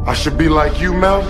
I should be like you, Mel.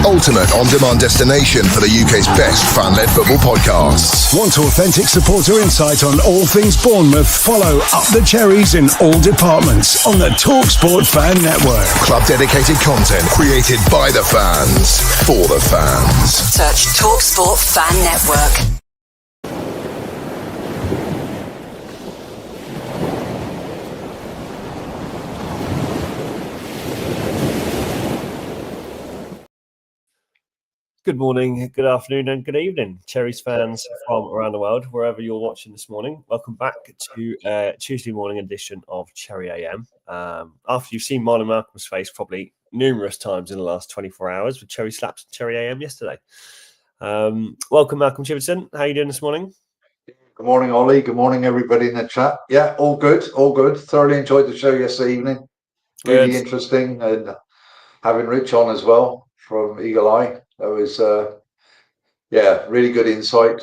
Ultimate on-demand destination for the UK's best fan-led football podcasts. Want authentic supporter insight on all things Bournemouth? Follow Up the Cherries in all departments on the TalkSport Fan Network. Club-dedicated content created by the fans, for the fans. Search TalkSport Fan Network. Good morning, good afternoon, and good evening, Cherries fans from around the world, wherever you're watching this morning. Welcome back to Tuesday morning edition of Cherry AM. After you've seen mine and Malcolm's face probably numerous times in the last 24 hours with Cherry Slaps and Cherry AM yesterday. Welcome, Malcolm Chiverton. How are you doing this morning? Good morning, Ollie. Good morning, everybody in the chat. Yeah, all good, all good. Thoroughly enjoyed the show yesterday evening. Really interesting, and having Rich on as well from Eagle Eye. That was, really good insight,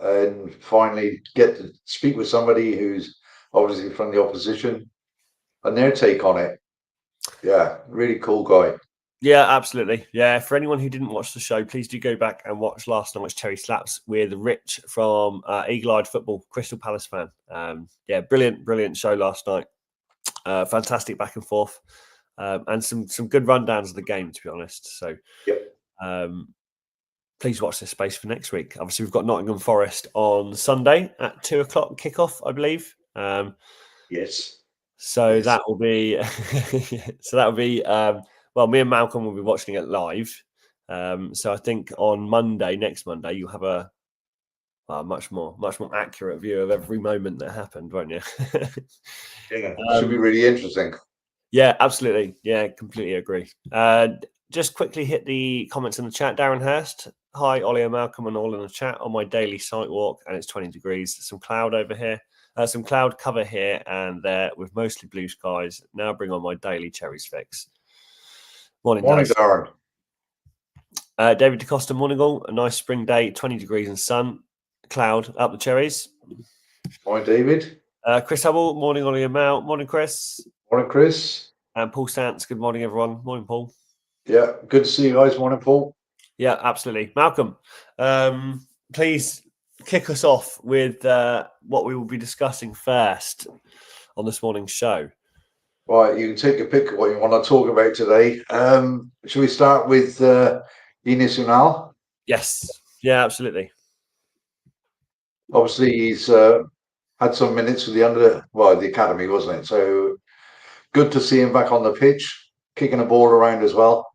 and finally get to speak with somebody who's obviously from the opposition and their take on it. Yeah, really cool guy. Yeah, absolutely. Yeah, for anyone who didn't watch the show, please do go back and watch last night's Cherry Slaps with Rich from Eagle Eyed Football, Crystal Palace fan. Brilliant show last night. Fantastic back and forth, and some good rundowns of the game, to be honest. So, yep. Please watch this space for next week. Obviously, we've got Nottingham Forest on Sunday at 2:00 kickoff, I believe. Yes. So yes. that will be. Well, me and Malcolm will be watching it live. So I think on next Monday, you'll have a much more accurate view of every moment that happened, won't you? Yeah, should be really interesting. Yeah, absolutely. Yeah, completely agree. Just quickly hit the comments in the chat. Darren Hurst, hi, Ollie and Malcolm, and all in the chat on my daily site walk, and it's 20 degrees. Some cloud over here, some cloud cover here and there with mostly blue skies. Now bring on my daily Cherries fix. Morning Darren. David DeCosta, morning all. A nice spring day, 20 degrees and sun. Cloud up the Cherries. Morning, David. Chris Hubble, morning, Ollie and Mal. Morning, Chris. Morning, Chris. And Paul Stantz, good morning, everyone. Morning, Paul. Yeah, good to see you guys. Morning, Paul. Yeah, absolutely. Malcolm, please kick us off with what we will be discussing first on this morning's show. Right, you can take a pick of what you want to talk about today. Should we start with Ines Unal? Yes. Yeah, absolutely. Obviously, he's had some minutes with the academy, wasn't it? So good to see him back on the pitch, kicking a ball around as well.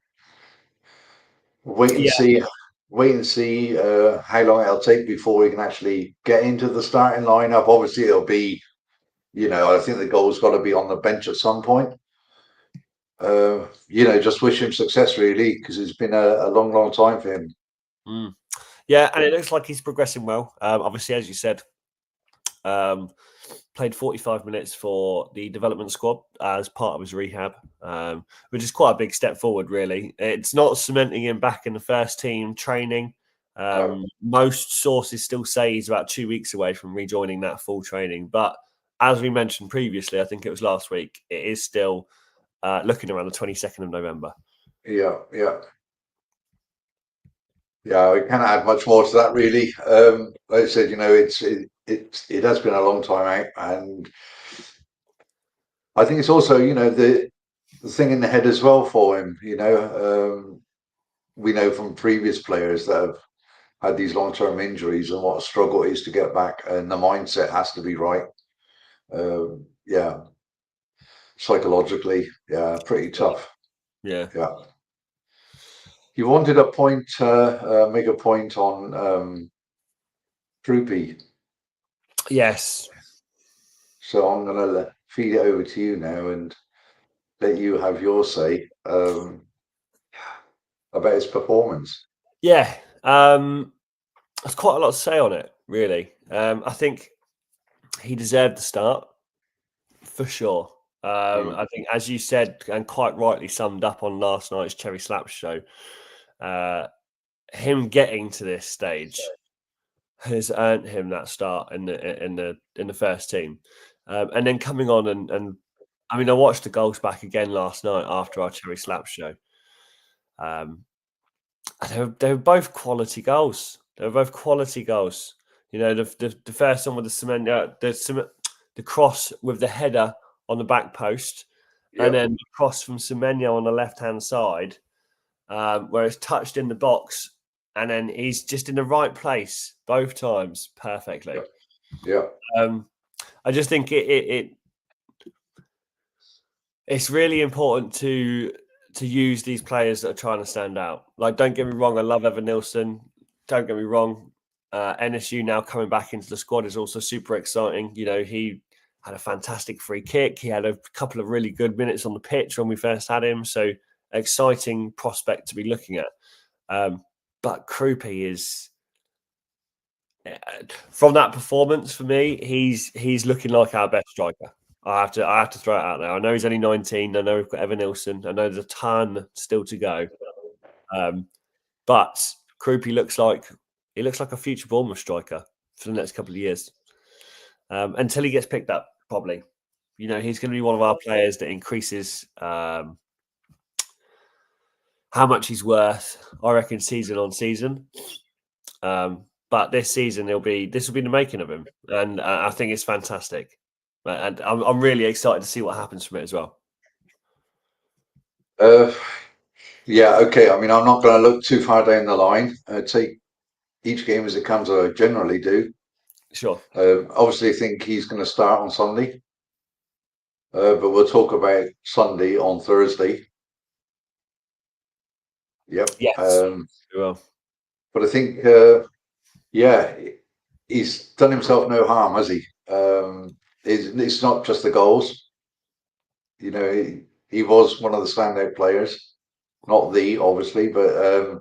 Wait and see how long it'll take before he can actually get into the starting lineup. Obviously, it'll be, I think the goal's got to be on the bench at some point. Just wish him success, really, because it's been a long time for him. Yeah, and it looks like he's progressing well. Obviously, as you said, played 45 minutes for the development squad as part of his rehab, which is quite a big step forward, really. It's not cementing him back in the first team training. Most sources still say he's about 2 weeks away from rejoining that full training. But as we mentioned previously, I think it was last week, it is still looking around the 22nd of November. Yeah. Yeah, we can't add much more to that, really. Like I said, it has been a long time out, and I think it's also, the thing in the head as well for him. We know from previous players that have had these long-term injuries and what a struggle it is to get back, and the mindset has to be right. Yeah, psychologically, yeah, pretty tough. Yeah. You wanted a point, make a point on Kroupi. Yes. So I'm going to feed it over to you now and let you have your say about his performance. Yeah. There's quite a lot to say on it, really. I think he deserved the start for sure. I think, as you said, and quite rightly summed up on last night's Cherry Slaps show, him getting to this stage has earned him that start in the first team, and then coming on and I mean, I watched the goals back again last night after our Cherry Slaps show. They were both quality goals. They were both quality goals. The first one with the cross with the header on the back post, and then the cross from Semenyo on the left-hand side, where it's touched in the box, and then he's just in the right place both times perfectly. Yeah. I just think it's really important to use these players that are trying to stand out. Like, don't get me wrong, I love Evan Nilsson. Don't get me wrong, NSU now coming back into the squad is also super exciting. He had a fantastic free kick. He had a couple of really good minutes on the pitch when we first had him. So exciting prospect to be looking at. But Kroupi is, from that performance for me, he's looking like our best striker. I have to throw it out there. I know he's only 19. I know we've got Evan Nilsson. I know there's a ton still to go. But Kroupi looks like a future Bournemouth striker for the next couple of years. Until he gets picked up, probably. He's going to be one of our players that increases how much he's worth, I reckon, season on season. But this season, this will be the making of him. And I think it's fantastic. And I'm really excited to see what happens from it as well. Yeah, okay. I mean, I'm not going to look too far down the line. Take each game as it comes, I generally do. Sure. Obviously, I think he's going to start on Sunday. But we'll talk about Sunday on Thursday. Yep. Yes. We will. But I think, he's done himself no harm, has he? It's not just the goals. He was one of the standout players. Not obviously, but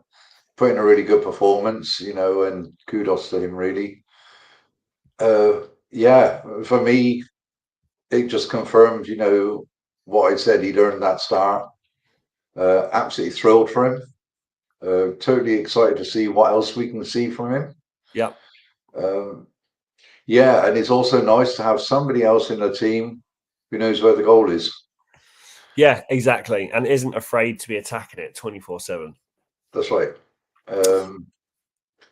put in a really good performance, and kudos to him, really. For me, it just confirmed, what I said. He'd earned that start. Absolutely thrilled for him. Totally excited to see what else we can see from him. Yeah. And it's also nice to have somebody else in the team who knows where the goal is. Yeah, exactly. And isn't afraid to be attacking it 24/7. That's right.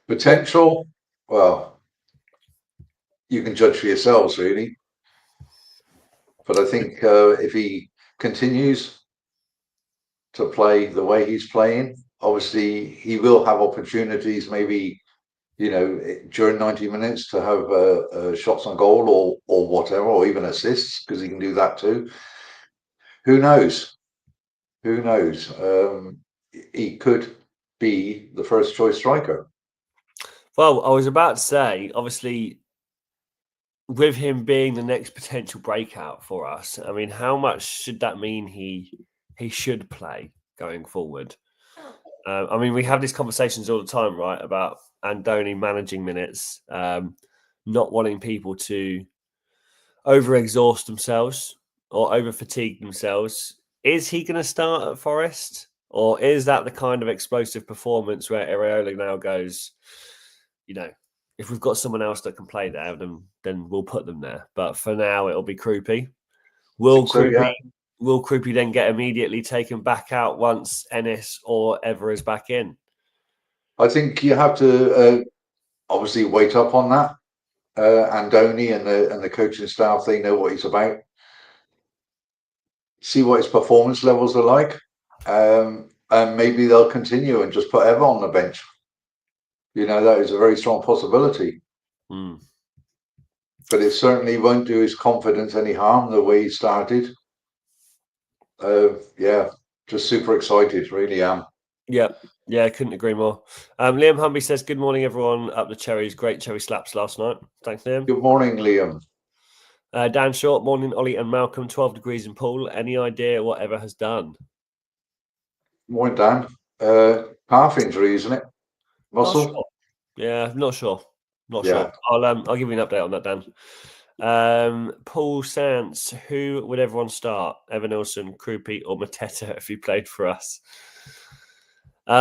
Potential, well, you can judge for yourselves, really. But I think if he continues to play the way he's playing, obviously he will have opportunities, maybe, during 90 minutes to have shots on goal or whatever, or even assists, because he can do that too. Who knows? He could be the first choice striker. Well, I was about to say, obviously, with him being the next potential breakout for us, I mean, how much should that mean he should play going forward? I mean, we have these conversations all the time, right, about Andoni managing minutes, not wanting people to over-exhaust themselves or over-fatigue themselves. Is he going to start at Forest? Or is that the kind of explosive performance where Iraola now goes, if we've got someone else that can play there, then we'll put them there. But for now, it'll be Kroupi. Will Kroupi then get immediately taken back out once Ennis or Ever is back in? I think you have to obviously wait up on that. Andoni and the coaching staff, they know what he's about. see what his performance levels are like, and maybe they'll continue and just put Ever on the bench. That is a very strong possibility. But it certainly won't do his confidence any harm the way he started. Just super excited, really am. Yeah, I couldn't agree more. Liam Humby says, good morning, everyone up the Cherries. Great cherry slaps last night. Thanks, Liam. Good morning, Liam. Dan Short, morning, Ollie and Malcolm. 12 degrees in pool. Any idea what Ever has done? Morning, Dan. Calf injury, isn't it? Muscle? Not sure. Yeah, not sure. Yeah. I'll give you an update on that, Dan. Paul Sants, who would everyone start? Evan Nilsson, Kroupi, or Mateta if he played for us? Be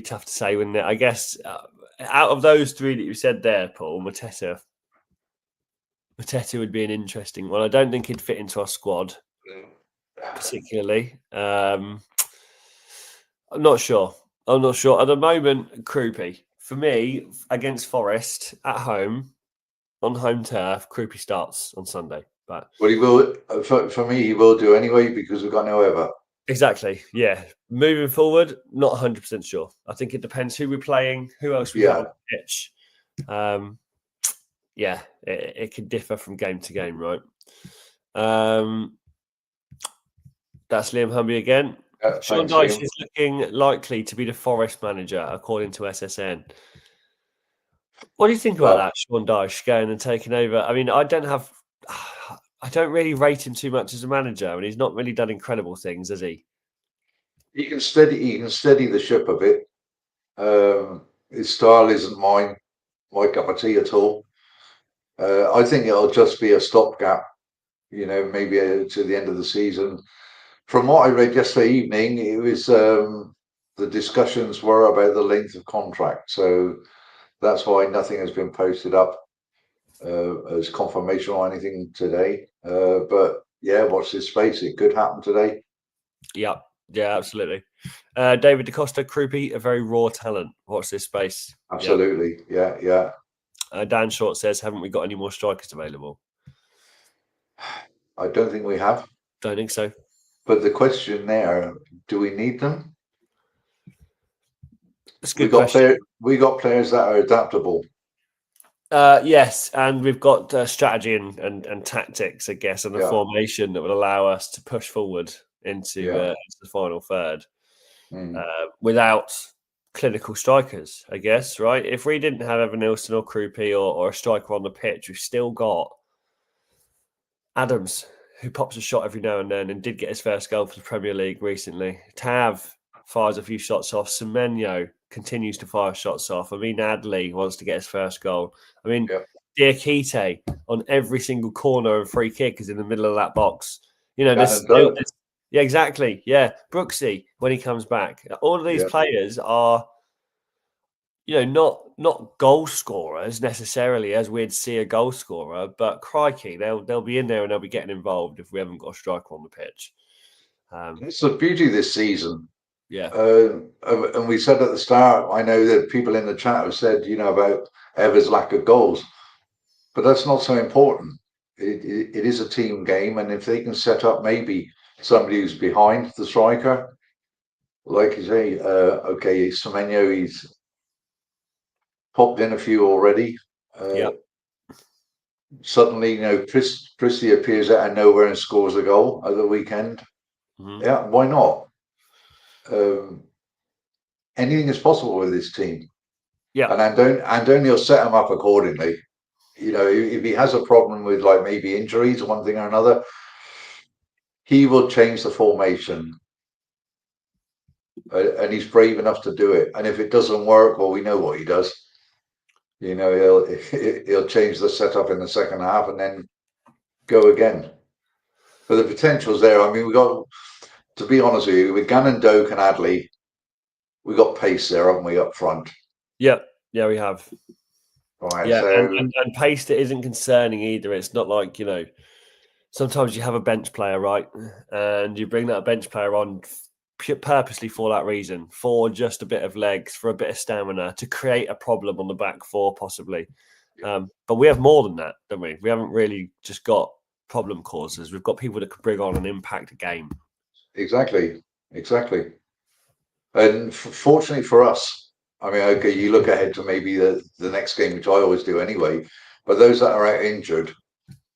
tough to say, wouldn't it? I guess out of those three that you said there, Paul, Mateta would be an interesting one. I don't think he'd fit into our squad particularly. I'm not sure. At the moment, Kroupi. For me, against Forest at home, on home turf, Kroupi starts on Sunday. But he will. For me, he will do anyway because we've got no Ever. Exactly. Yeah. Moving forward, not 100% sure. I think it depends who we're playing, who else we have on the pitch. It could differ from game to game, right? That's Liam Humby again. Sean Dyche is looking likely to be the Forest manager, according to SSN. What do you think about that, Sean Dyche going and taking over? I mean, I don't really rate him too much as a manager, and he's not really done incredible things, has he? He can steady the ship a bit. His style isn't my cup of tea at all. I think it'll just be a stopgap, maybe to the end of the season. From what I read yesterday evening, it was the discussions were about the length of contract. So that's why nothing has been posted up as confirmation or anything today. But yeah, watch this space. It could happen today. Yeah, absolutely. David DaCosta, Kroupi, a very raw talent. Watch this space. Absolutely. Yeah. Dan Short says, haven't we got any more strikers available? I don't think we have. Don't think so. But the question there, do we need them? That's a good question. We got players that are adaptable. Yes, and we've got strategy and tactics, I guess, and the formation that would allow us to push forward into the final third without clinical strikers, I guess, right? If we didn't have Evan Nilsson or Kroupi or a striker on the pitch, we've still got Adams, who pops a shot every now and then and did get his first goal for the Premier League recently. Tav fires a few shots off. Semenyo continues to fire shots off. I mean, Adley wants to get his first goal. I mean, Diakite on every single corner and free kick is in the middle of that box. Yeah, exactly. Yeah, Brooksy when he comes back. All of these players are, not goal scorers necessarily, as we'd see a goal scorer, but crikey, they'll be in there and they'll be getting involved if we haven't got a striker on the pitch. It's the beauty this season. Yeah. And we said at the start, I know that people in the chat have said, about Ever's lack of goals, but that's not so important. It is a team game, and if they can set up maybe somebody who's behind the striker, like you say, Semenyo, he's popped in a few already. Suddenly, Christie appears out of nowhere and scores a goal at the weekend. Mm-hmm. Yeah, why not? Anything is possible with this team. Yeah, and Andoni will set him up accordingly. If he has a problem with maybe injuries or one thing or another, he will change the formation, and he's brave enough to do it. And if it doesn't work, well, we know what he does. He'll change the setup in the second half and then go again. But the potential's there. I mean, we got, to be honest with you, with Gannon, Doak and Adley, we got pace there, haven't we, up front? Yeah, we have. Right, yeah, so... and pace that isn't concerning either. It's not like, sometimes you have a bench player, right? And you bring that bench player on purposely for that reason, for just a bit of legs, for a bit of stamina, to create a problem on the back four, possibly. But we have more than that, don't we? We haven't really just got problem causers. We've got people that could bring on and impact a game. Exactly. And fortunately for us, I mean, okay, you look ahead to maybe the next game, which I always do anyway. But those that are out injured,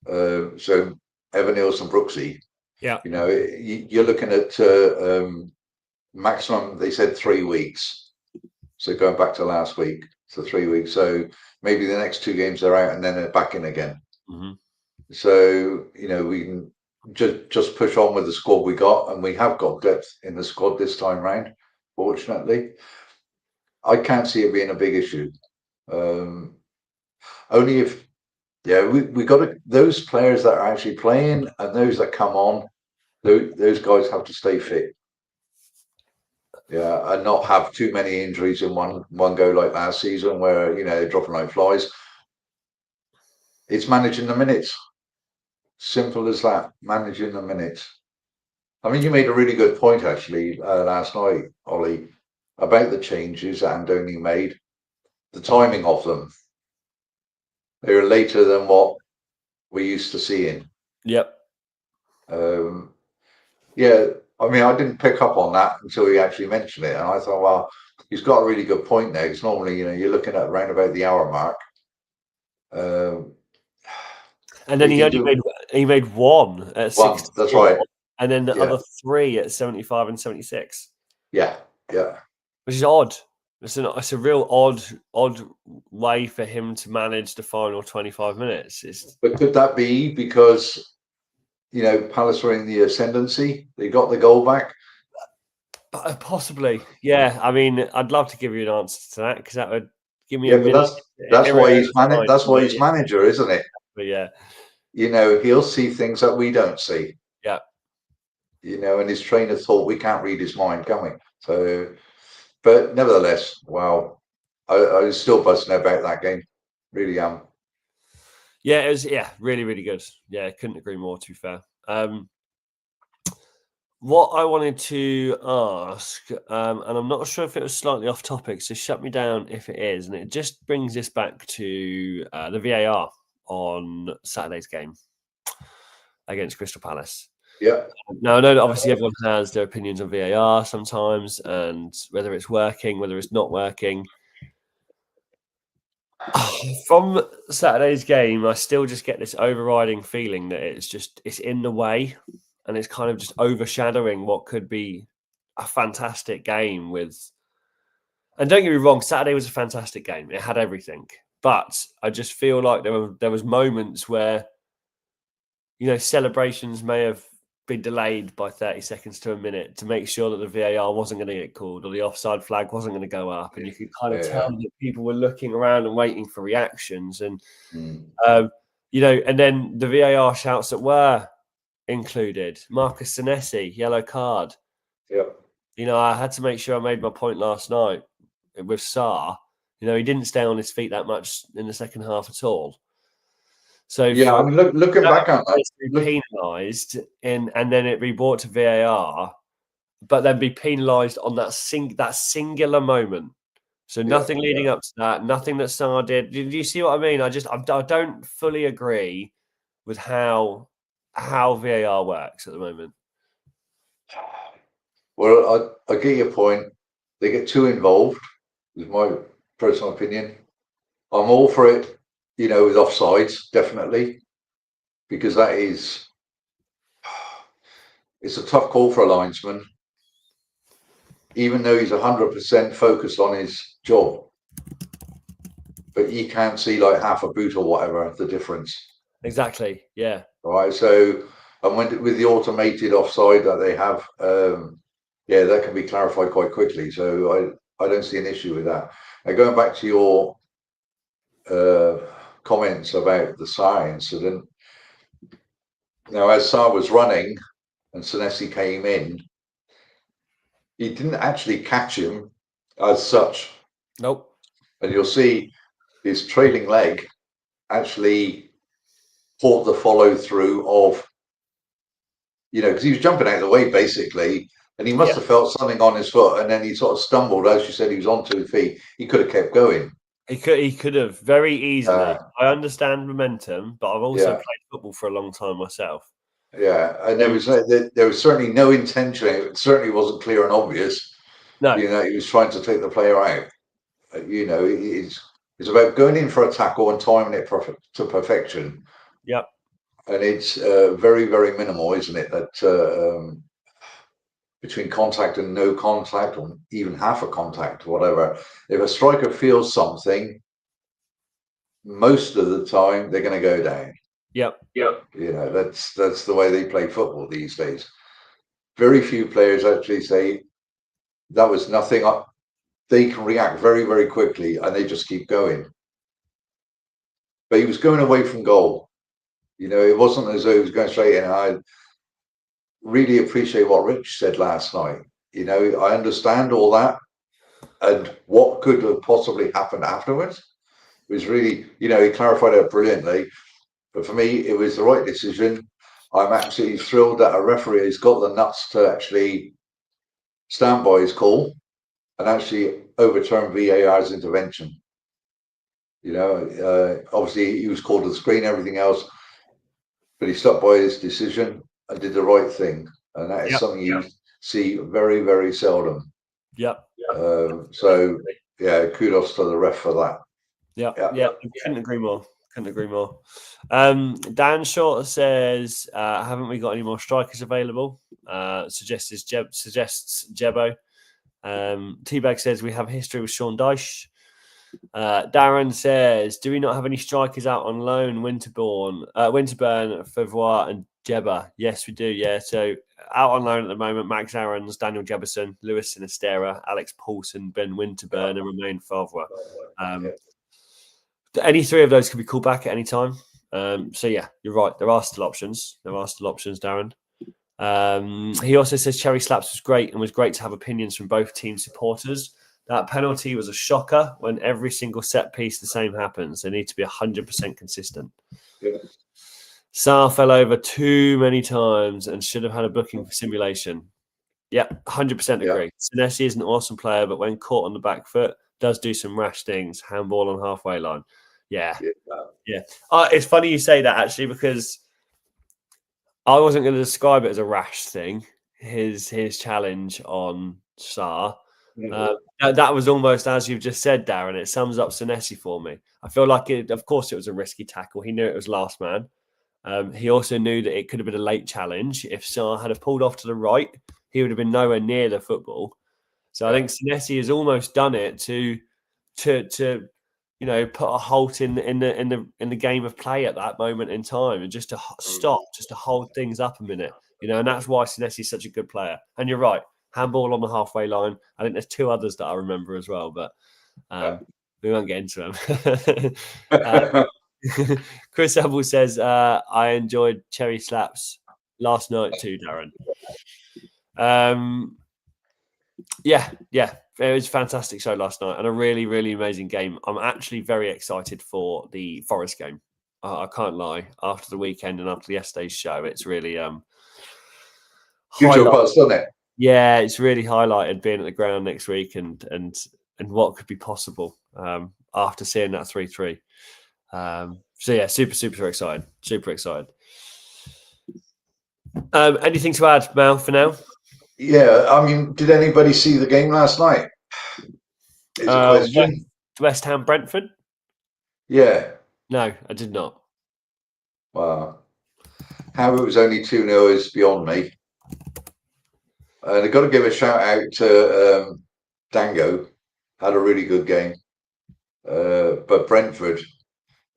so Evan Nielsen, Brooksy, you know, you're looking at maximum. They said 3 weeks. So going back to last week, so 3 weeks. So maybe the next 2 games they're out and then they're back in again. Mm-hmm. So, you know, we can just push on with the squad we got, and we have got depth in the squad this time round, fortunately. I can't see it being a big issue. Only if, we got to, those players that are actually playing and those that come on, those guys have to stay fit. Yeah, and not have too many injuries in one go like last season where, you know, they're dropping like flies. It's managing the minutes. Simple as that, managing the minutes. I mean, you made a really good point, actually, last night, Ollie, about the changes that Andoni made, the timing of them. They were later than what we're used to seeing. Yep. Yeah, I mean, I didn't pick up on that until he actually mentioned it. And I thought, well, he's got a really good point there. Because normally, you know, you're looking at around about the hour mark. And then he made one at 60. That's right. And then the other 3 at 75 and 76. Yeah. Which is odd. It's a real odd way for him to manage the final 25 minutes. But could that be because, you know, Palace were in the ascendancy? They got the goal back? Possibly. Yeah. I mean, I'd love to give you an answer to that because that would give me a minute. That's why he's manager, isn't it? But yeah. You know, he'll see things that we don't see. Yeah. You know, and his trainer thought we can't read his mind, can we? So, but nevertheless, wow, I was still buzzing about that game. Really am. Yeah, it was really, really good. Yeah, couldn't agree more, to be fair. What I wanted to ask, and I'm not sure if it was slightly off topic, so shut me down if it is, and it just brings us back to the VAR on Saturday's game against Crystal Palace. Yeah. Now, I know that obviously everyone has their opinions on VAR sometimes and whether it's working, whether it's not working. From Saturday's game, I still just get this overriding feeling that it's in the way and it's kind of just overshadowing what could be a fantastic game with. And don't get me wrong, Saturday was a fantastic game. It had everything. But I just feel like there was moments where, you know, celebrations may have been delayed by 30 seconds to a minute to make sure that the VAR wasn't going to get called or the offside flag wasn't going to go up. And you could kind of tell that people were looking around and waiting for reactions. And, you know, and then the VAR shouts that were included. Marcus Senesi, yellow card. Yep. You know, I had to make sure I made my point last night with Sarr. You know, he didn't stay on his feet that much in the second half at all. So yeah, I mean, looking back at that, penalised and then it be brought to VAR, but then be penalised on that singular moment. So nothing leading up to that, nothing that Sarr did. Do you see what I mean? I don't fully agree with how VAR works at the moment. Well, I get your point. They get too involved, is my personal opinion. I'm all for it. You know, with offsides, definitely, because it's a tough call for a linesman, even though he's 100% focused on his job. But you can't see like half a boot or whatever, the difference. Exactly, yeah. All right, so and with the automated offside that they have, that can be clarified quite quickly. So I don't see an issue with that. Now, going back to your comments about the Sarr incident. Now, as Sarr was running and Senesi came in, he didn't actually catch him as such. Nope. And you'll see his trailing leg actually caught the follow through of, you know, because he was jumping out of the way basically, and he must have felt something on his foot, and then he sort of stumbled. As you said, he was on 2 feet. He could have kept going. He could have very easily. Uh, I understand momentum, but I've also yeah, played football for a long time myself. yeah, and there was certainly no intention. It certainly wasn't clear and obvious. No, He was trying to take the player out. It's about going in for a tackle and timing it to perfection. yep, And it's very, very minimal, isn't it? That between contact and no contact, or even half a contact, whatever. If a striker feels something, most of the time they're going to go down. yep. That's the way they play football these days. Very few players actually say that was nothing. They can react very, very quickly, and they just keep going. But he was going away from goal. It wasn't as though he was going straight in. I really appreciate what Rich said last night. I understand all that and what could have possibly happened afterwards. It was really, he clarified it brilliantly. But for me, it was the right decision. I'm absolutely thrilled that a referee has got the nuts to actually stand by his call and actually overturn VAR's intervention. Obviously he was called to the screen, everything else, but he stuck by his decision and did the right thing. And that is something you see very, very seldom. Yep. So, kudos to the ref for that. Yeah. Couldn't agree more. Dan Short says, haven't we got any more strikers available? Suggests Jebbo. Teabag says we have history with Sean Dyche. Darren says, do we not have any strikers out on loan? Winterburn, Favrois and Jebba. Yes, we do. Yeah. So out on loan at the moment, Max Aarons, Daniel Jebberson, Lewis Sinistera, Alex Paulson, Ben Winterburn, and Romain Favrois. Any three of those could be called back at any time. So yeah, you're right. There are still options. Darren. He also says Cherry Slaps was great and was great to have opinions from both team supporters. That penalty was a shocker. When every single set piece the same happens, they need to be 100% consistent. Yeah. Sarr fell over too many times and should have had a booking for simulation. Yeah, 100% agree. Yeah. Senesi is an awesome player, but when caught on the back foot, does do some rash things. Handball on halfway line. Yeah. It's funny you say that, actually, because I wasn't going to describe it as a rash thing. His challenge on Sarr. That was almost as you've just said, Darren. It sums up Senesi for me. I feel like of course, it was a risky tackle. He knew it was last man. He also knew that it could have been a late challenge. If Sarr had pulled off to the right, he would have been nowhere near the football. So I think Senesi has almost done it to put a halt in the game of play at that moment in time, and just to stop, just to hold things up a minute. And that's why Senesi is such a good player. And you're right. Handball on the halfway line. I think there's two others that I remember as well, but we won't get into them. Chris Abel says, I enjoyed Cherry Slaps last night too, Darren. Yeah. It was a fantastic show last night and a really, really amazing game. I'm actually very excited for the Forest game. I can't lie. After the weekend and after yesterday's show, it's really gives you a buzz, doesn't it? Yeah, it's really highlighted being at the ground next week and what could be possible after seeing that 3-3. So yeah, super excited. Super excited. Anything to add, Mal, for now? Yeah, I mean, did anybody see the game last night? Is a question. West Ham Brentford? Yeah. No, I did not. Wow. How it was only 2-0 is beyond me. And I've got to give a shout out to Dango. Had a really good game. But Brentford,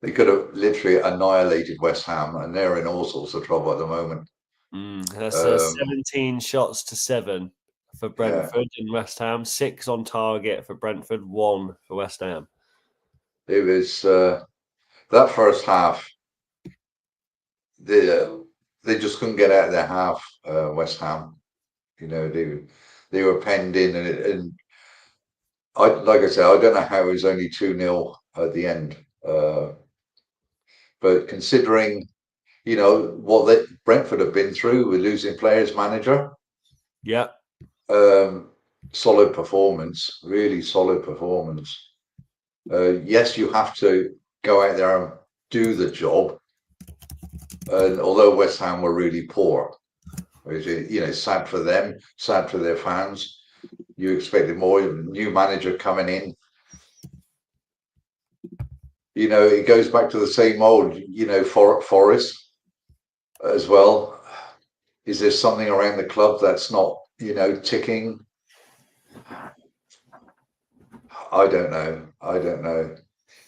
they could have literally annihilated West Ham, and they're in all sorts of trouble at the moment. That's 17 shots to 7 for Brentford and West Ham. 6 on target for Brentford, 1 for West Ham. It was that first half. They just couldn't get out of their half. West Ham, they were penned in, and like I said, I don't know how it was only 2-0 at the end. But considering, what Brentford have been through with losing players, manager. Yeah. Solid performance, really solid performance. Yes, you have to go out there and do the job. And although West Ham were really poor, which is, sad for them, sad for their fans. You expected more. New manager coming in. It goes back to the same old. Forest as well. Is there something around the club that's not, ticking? I don't know.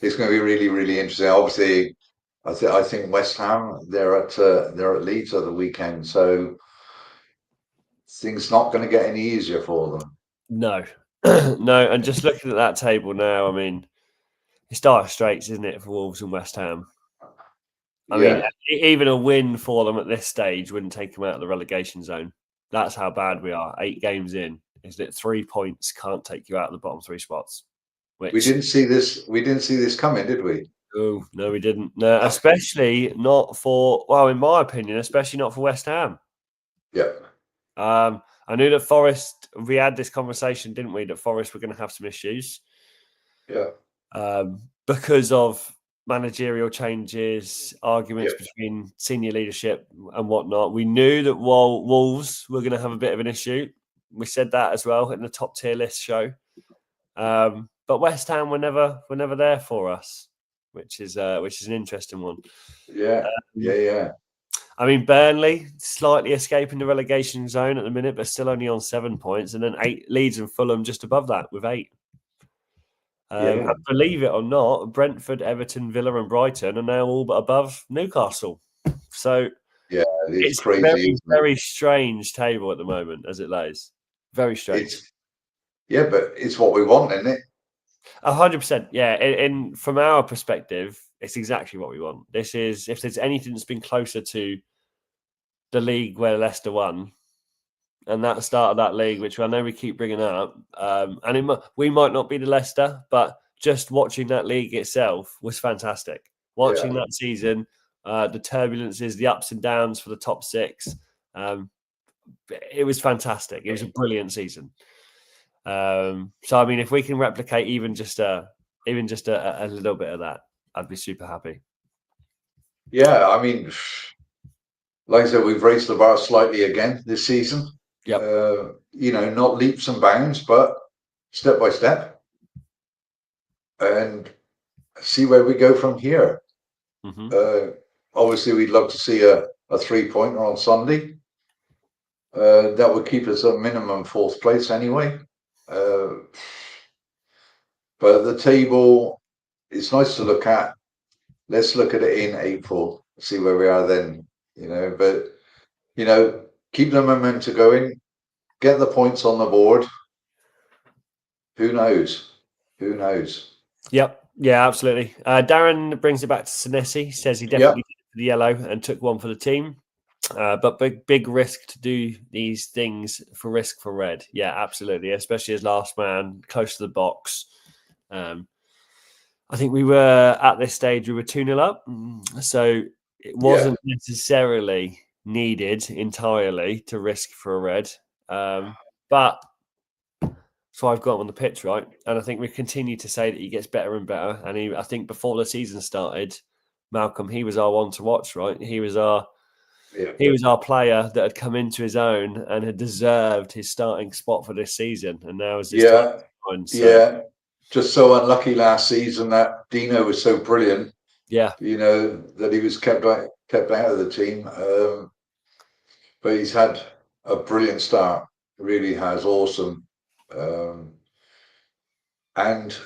It's going to be really, really interesting. Obviously, I think West Ham they're at Leeds at the weekend, so things not going to get any easier for them. No, no. And just looking at that table now, I mean, it's dire straits, isn't it, for Wolves and West Ham? I mean, even a win for them at this stage wouldn't take them out of the relegation zone. That's how bad we are. 8 games in, is that 3 points can't take you out of the bottom 3 spots. We didn't see this. We didn't see this coming, did we? Oh no, we didn't. No, especially not for. Well, in my opinion, especially not for West Ham. Yeah. I knew that Forest. We had this conversation, didn't we? That Forest were going to have some issues. Yeah. Because of managerial changes, arguments between senior leadership and whatnot. We knew that Wolves were going to have a bit of an issue. We said that as well in the top tier list show. But West Ham were never there for us, which is an interesting one. Yeah. I mean, Burnley slightly escaping the relegation zone at the minute, but still only on 7 points, and then 8 Leeds and Fulham just above that with 8. And believe it or not, Brentford, Everton, Villa, and Brighton are now all but above Newcastle. So it's crazy. Very, very strange table at the moment as it lays. Very strange. But it's what we want, isn't it? 100%. Yeah. And from our perspective, it's exactly what we want. This is, if there's anything that's been closer to the league where Leicester won, and that start of that league, which I know we keep bringing up, and we might not be the Leicester, but just watching that league itself was fantastic. Watching that season, the turbulences, the ups and downs for the top 6, it was fantastic. It was a brilliant season. So I mean, if we can replicate even just a little bit of that, I'd be super happy. Yeah, I mean, like I said, we've raised the bar slightly again this season. Yep. Not leaps and bounds, but step by step, and see where we go from here. Mm-hmm. Obviously, we'd love to see a 3-pointer on Sunday. That would keep us at minimum 4th place anyway. But the table, it's nice to look at. Let's look at it in April, see where we are then. But keep the momentum going, get the points on the board. Who knows? Yep. Yeah, absolutely. Darren brings it back to Senesi. Says he definitely did it for the yellow and took one for the team. But big risk to do these things for risk for red. Yeah, absolutely. Especially as last man, close to the box. I think we were at this stage, we were 2-0 up. So it wasn't necessarily needed entirely to risk for a red. But so I've got him on the pitch, right? And I think we continue to say that he gets better and better. And I think before the season started, Malcolm, he was our one to watch, right? He was our player that had come into his own and had deserved his starting spot for this season. And now is his time to shine, so. Just so unlucky last season that Dino was so brilliant. Yeah. That he was kept out of the team. But he's had a brilliant start. Really has. Awesome. And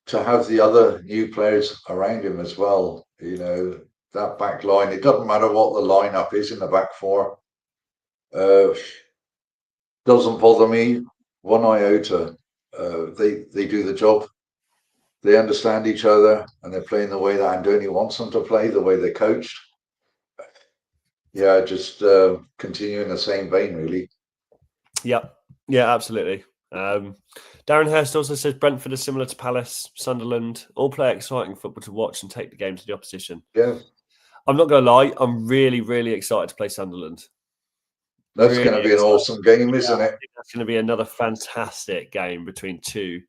to have the other new players around him as well, that back line, it doesn't matter what the lineup is in the back 4. Doesn't bother me one iota. They do the job. They understand each other, and they're playing the way that Andoni wants them to play, the way they're coached. Yeah, just continue in the same vein, really. Yep. Yeah, absolutely. Darren Hurst also says Brentford is similar to Palace, Sunderland. All play exciting football to watch and take the game to the opposition. Yeah. I'm not going to lie. I'm really, really excited to play Sunderland. That's really going to be an awesome game, isn't it? That's going to be another fantastic game between two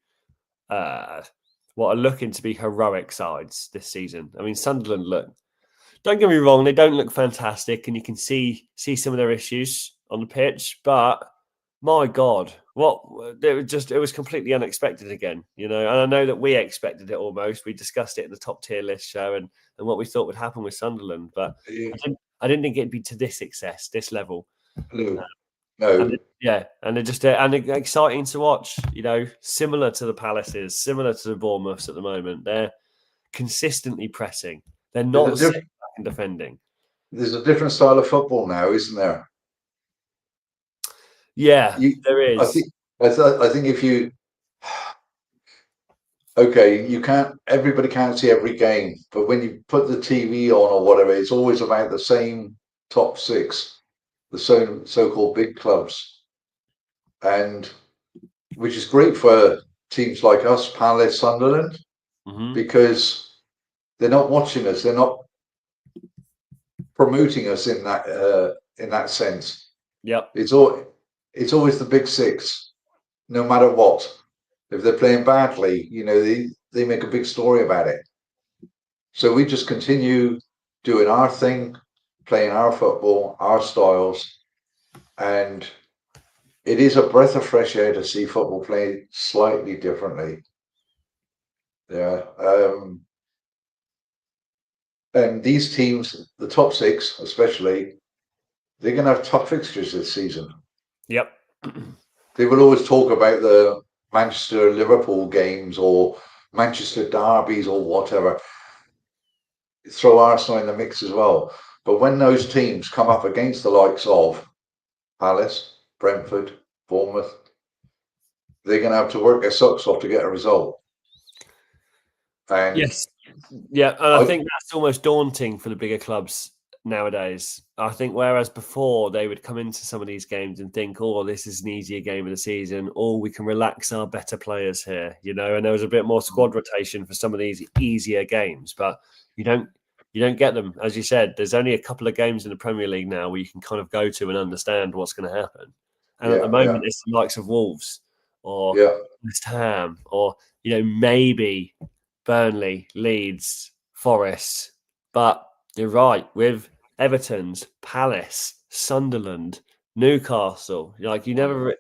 what are looking to be heroic sides this season. I mean, Sunderland don't get me wrong, they don't look fantastic, and you can see some of their issues on the pitch, but my God, it was completely unexpected again, and I know that we expected it almost. We discussed it in the top tier list show and what we thought would happen with Sunderland, but I didn't think it'd be to this excess, this level. No. And they're just and they're exciting to watch. Similar to the Palaces, similar to the Bournemouths at the moment. They're consistently pressing. They're not sitting back and defending. There's a different style of football now, isn't there? Yeah, there is. I think if you everybody can't see every game, but when you put the TV on or whatever, it's always about the same top six, the so-called big clubs, and which is great for teams like us, Palace, Sunderland, because they're not watching us, they're not promoting us in that sense. Yep. It's always the big six, no matter what. If they're playing badly, they make a big story about it. So we just continue doing our thing, playing our football, our styles, and it is a breath of fresh air to see football played slightly differently. Yeah. And these teams, the top six especially, they're going to have tough fixtures this season. Yep. They will always talk about the Manchester-Liverpool games or Manchester derbies or whatever. Throw Arsenal in the mix as well. But when those teams come up against the likes of Palace, Brentford, Bournemouth, they're going to have to work their socks off to get a result. And yes. Yeah, and I think that's almost daunting for the bigger clubs nowadays. I think whereas before they would come into some of these games and think, oh, this is an easier game of the season, or we can relax our better players here, and there was a bit more squad rotation for some of these easier games, but you don't get them. As you said, there's only a couple of games in the Premier League now where you can kind of go to and understand what's going to happen. And at the moment, it's the likes of Wolves or West Ham or, maybe Burnley, Leeds, Forest. But you're right, with Everton's, Palace, Sunderland, Newcastle. You never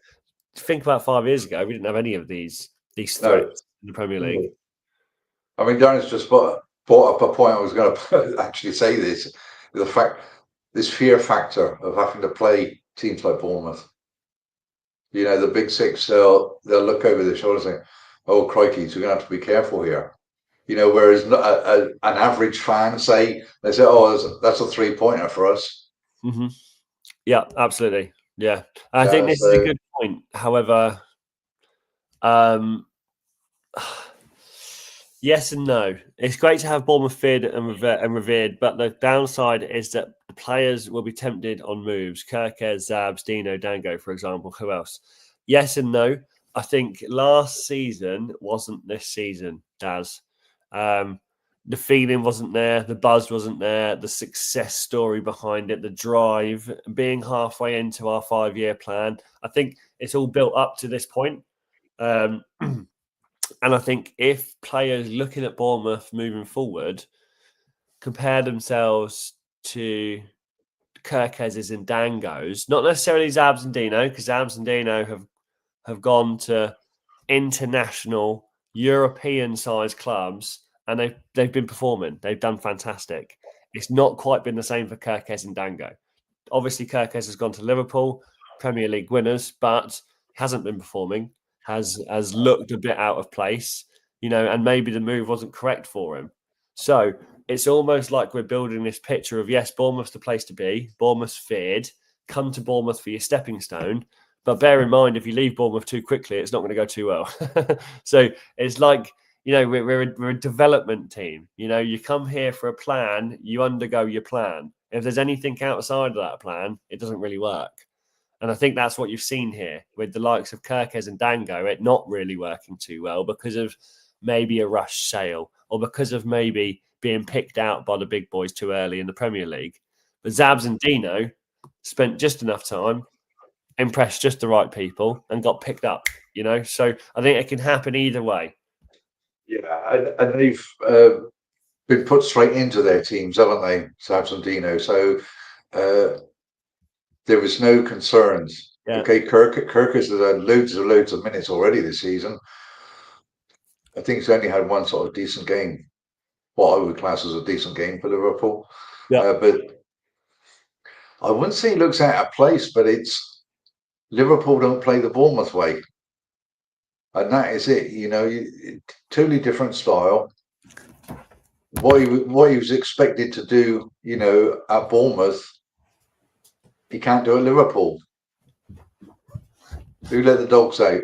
think about 5 years ago, we didn't have any of these threats in the Premier League. I mean, Darren's just brought up a point. I was going to actually say this: this fear factor of having to play teams like Bournemouth. The big six. They'll look over their shoulders and say, "Oh, crikey, so we're going to have to be careful here." Whereas an average fan they say, "Oh, that's a 3-pointer for us." Mm-hmm. Yeah, absolutely. Yeah, I think this is a good point. However, yes and no. It's great to have Bournemouth feared and revered, but the downside is that the players will be tempted on moves. Kerkez, Zabs, Dino, Dango, for example. Who else? Yes and no. I think last season wasn't this season, Daz. The feeling wasn't there, the buzz wasn't there, the success story behind it, the drive, being halfway into our 5-year plan. I think it's all built up to this point. And I think if players looking at Bournemouth moving forward compare themselves to Kerkez's and Dango's, not necessarily Zabs and Dino, because Zabs and Dino have gone to international European-sized clubs, and they've been performing. They've done fantastic. It's not quite been the same for Kerkez and Dango. Obviously, Kerkez has gone to Liverpool, Premier League winners, but hasn't been performing. Has looked a bit out of place, and maybe the move wasn't correct for him. So it's almost like we're building this picture of, yes, Bournemouth's the place to be. Bournemouth's feared. Come to Bournemouth for your stepping stone. But bear in mind, if you leave Bournemouth too quickly, it's not going to go too well. So it's like, we're a development team. You come here for a plan, you undergo your plan. If there's anything outside of that plan, it doesn't really work. And I think that's what you've seen here with the likes of Kerkez and Dango, it not really working too well because of maybe a rush sale or because of maybe being picked out by the big boys too early in the Premier League. But Zabs and Dino spent just enough time, impressed just the right people and got picked up, So I think it can happen either way. Yeah, and they've been put straight into their teams, haven't they, Sabs Dino? So there was no concerns. Yeah. Okay, Kirk has had loads of minutes already this season. I think he's only had one sort of decent game. What I would class as a decent game for Liverpool. Yeah. But I wouldn't say he looks out of place, but it's Liverpool don't play the Bournemouth way. And that is it. Totally different style. What he was expected to do, at Bournemouth, he can't do at Liverpool. Who let the dogs out?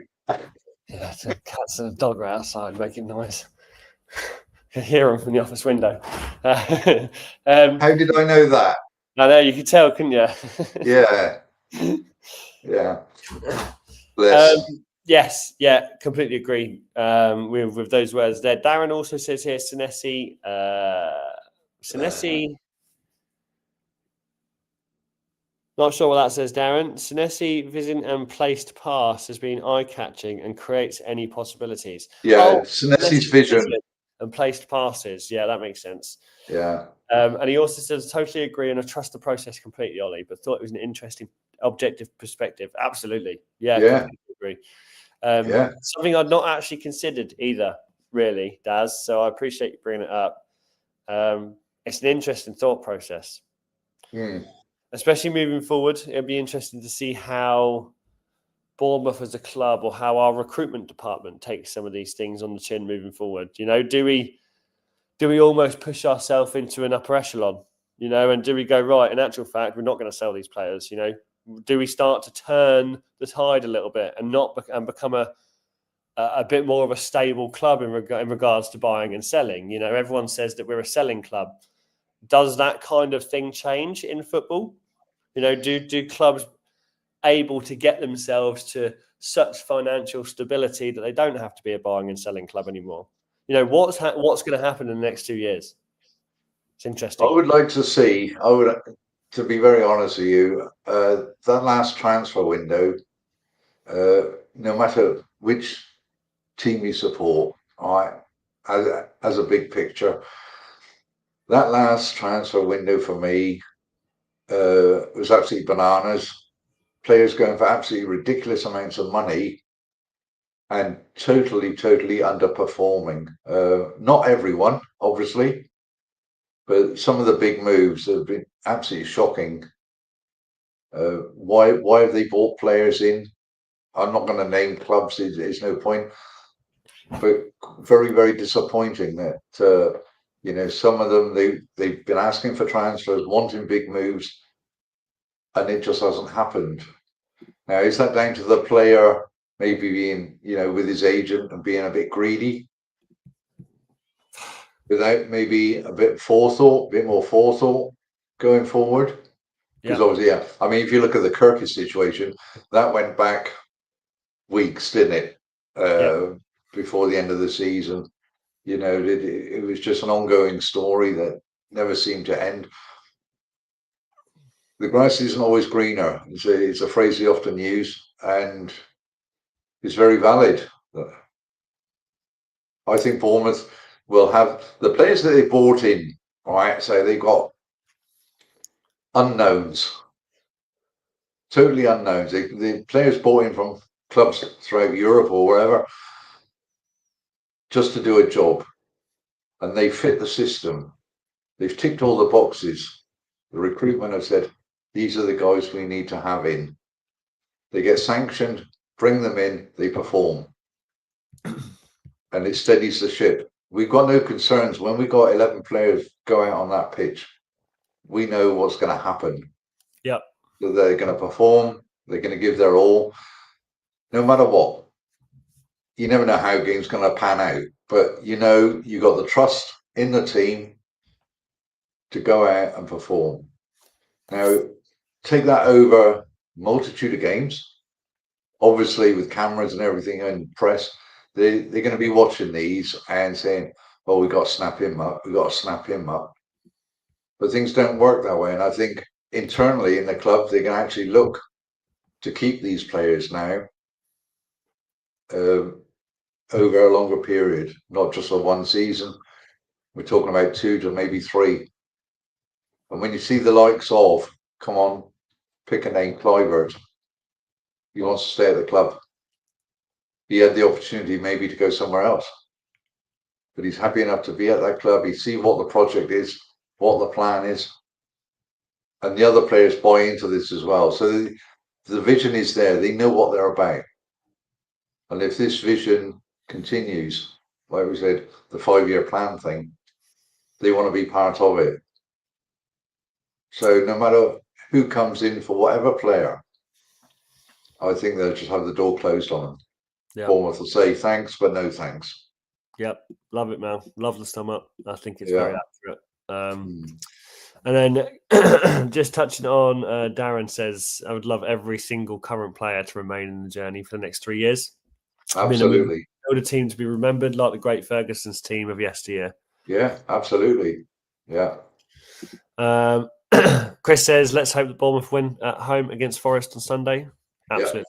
Yeah, the cats and the dog are outside making noise. I hear them from the office window. How did I know that? I know, you could tell, couldn't you? Yeah. Yeah. Yes, yeah, completely agree with those words there. Darren also says here, Senesi, not sure what that says, Darren. Senesi vision and placed pass has been eye-catching and creates any possibilities. Yeah, Senesi's vision and placed passes. Yeah, that makes sense. Yeah. And he also says, totally agree and I trust the process completely, Ollie, but thought it was an interesting objective perspective. Absolutely. Yeah. Completely agree. Something I'd not actually considered either, really, Daz. So I appreciate you bringing it up. It's an interesting thought process. Especially moving forward. It'll be interesting to see how Bournemouth as a club or how our recruitment department takes some of these things on the chin moving forward. Do we almost push ourselves into an upper echelon, and do we go, right, in actual fact, we're not going to sell these players, do we start to turn the tide a little bit and become a bit more of a stable club in regards to buying and selling? Everyone says that we're a selling club. Does that kind of thing change in football? Do clubs able to get themselves to such financial stability that they don't have to be a buying and selling club anymore? What's going to happen in the next 2 years? It's interesting. I would like to see, to be very honest with you, that last transfer window, no matter which team you support, as a big picture, that last transfer window for me was absolutely bananas. Players going for absolutely ridiculous amounts of money and totally underperforming. Not everyone, obviously, but some of the big moves have been absolutely shocking. Why have they bought players in? I'm not going to name clubs. There's no point. But very disappointing that some of them they've been asking for transfers, wanting big moves, and it just hasn't happened. Now, is that down to the player maybe being, with his agent and being a bit greedy, without maybe a bit more forethought going forward? Because obviously, I mean, if you look at the Kirkus situation, that went back weeks, didn't it? Before the end of the season, it was just an ongoing story that never seemed to end. The grass isn't always greener. It's a phrase they often use, and it's very valid. I think Bournemouth will have the players that they bought in. All right, so they got unknowns, totally unknowns. The players bought in from clubs throughout Europe or wherever just to do a job, and they fit the system. They've ticked all the boxes. The recruitment have said, these are the guys we need to have in. They get sanctioned, bring them in, they perform. And it steadies the ship. We've got no concerns. When we got 11 players go out on that pitch, we know what's going to happen. Yep. That they're going to perform, they're going to give their all, no matter what. You never know how a game's going to pan out, but you got the trust in the team to go out and perform. Now, take that over multitude of games, obviously with cameras and everything and press, they're going to be watching these and saying, "Oh, we got to snap him up. We got to snap him up." But things don't work that way, and I think internally in the club they can actually look to keep these players now. over a longer period, not just a one season. We're talking about 2 to maybe 3. And when you see the likes of, come on, pick a name, Clivert, he wants to stay at the club. He had the opportunity maybe to go somewhere else, but he's happy enough to be at that club. He sees what the project is, what the plan is, and the other players buy into this as well. So the vision is there. They know what they're about. And if this vision continues, like we said, the 5-year plan thing, they want to be part of it. So no matter who comes in for whatever player, I think they'll just have the door closed on them. Yep. Bournemouth will say thanks, but no thanks. Yep, love it, Mel. Love the sum up. I think it's very accurate. And then just touching on, Darren says, I would love every single current player to remain in the journey for the next 3 years. Absolutely. Build a team to be remembered like the great Ferguson's team of yesteryear. Yeah, absolutely. Yeah. Chris says, let's hope that Bournemouth win at home against Forest on Sunday. Absolutely.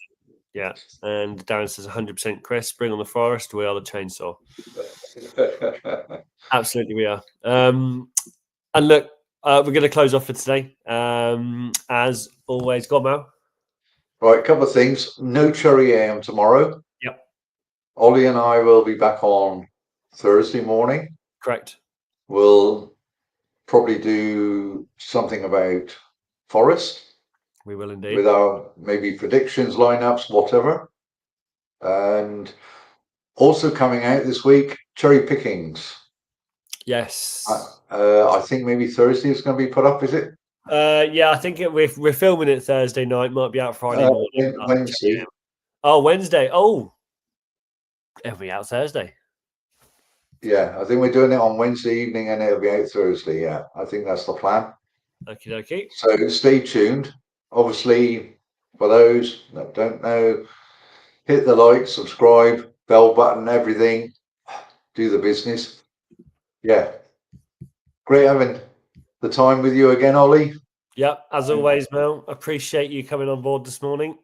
Yeah. And Darren says 100% Chris, bring on the Forest. We are the chainsaw. Absolutely, we are. And look, we're going to close off for today. As always, go on, Mal. Right, a couple of things. No Cherry AM tomorrow. Yep. Ollie and I will be back on Thursday morning. Correct. We'll probably do something about Forest. We will indeed. With our maybe predictions, lineups, whatever. And also coming out this week, cherry pickings. Yes. I think maybe Thursday is going to be put up, is it? Yeah, I think we're filming it Thursday night. Might be out Friday morning. Wednesday. Oh, Wednesday. Oh, it'll be out Thursday. Yeah, I think we're doing it on Wednesday evening and it'll be out Thursday. Yeah, I think that's the plan. Okie dokie. So stay tuned. Obviously, for those that don't know, hit the like, subscribe, bell button, everything. Do the business. Yeah. Great having the time with you again, Ollie. Yep, as always, Mel. Appreciate you coming on board this morning.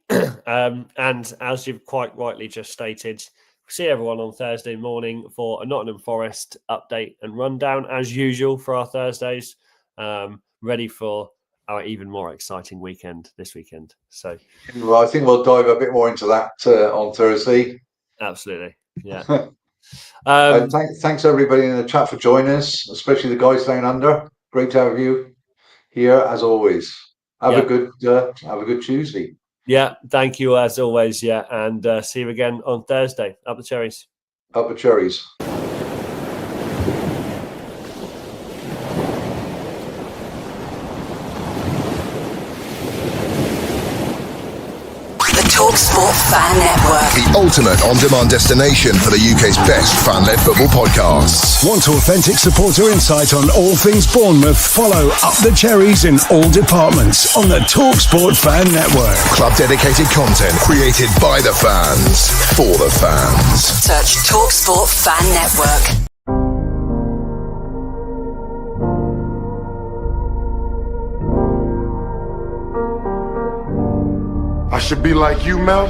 And as you've quite rightly just stated, see everyone on Thursday morning for a Nottingham Forest update and rundown, as usual, for our Thursdays. Ready for our even more exciting weekend this weekend. So, well, I think we'll dive a bit more into that on Thursday. Absolutely, yeah. Thanks everybody in the chat for joining us, especially the guys down under. Great to have you here as always. Have a good Tuesday. Yeah, thank you as always. Yeah, and see you again on Thursday. Up the Cherries. Up the Cherries. TalkSport Fan Network. The ultimate on-demand destination for the UK's best fan-led football podcasts. Want authentic supporter insight on all things Bournemouth? Follow Up the Cherries in all departments on the TalkSport Fan Network. Club-dedicated content created by the fans, for the fans. Search TalkSport Fan Network. I should be like you, Mel.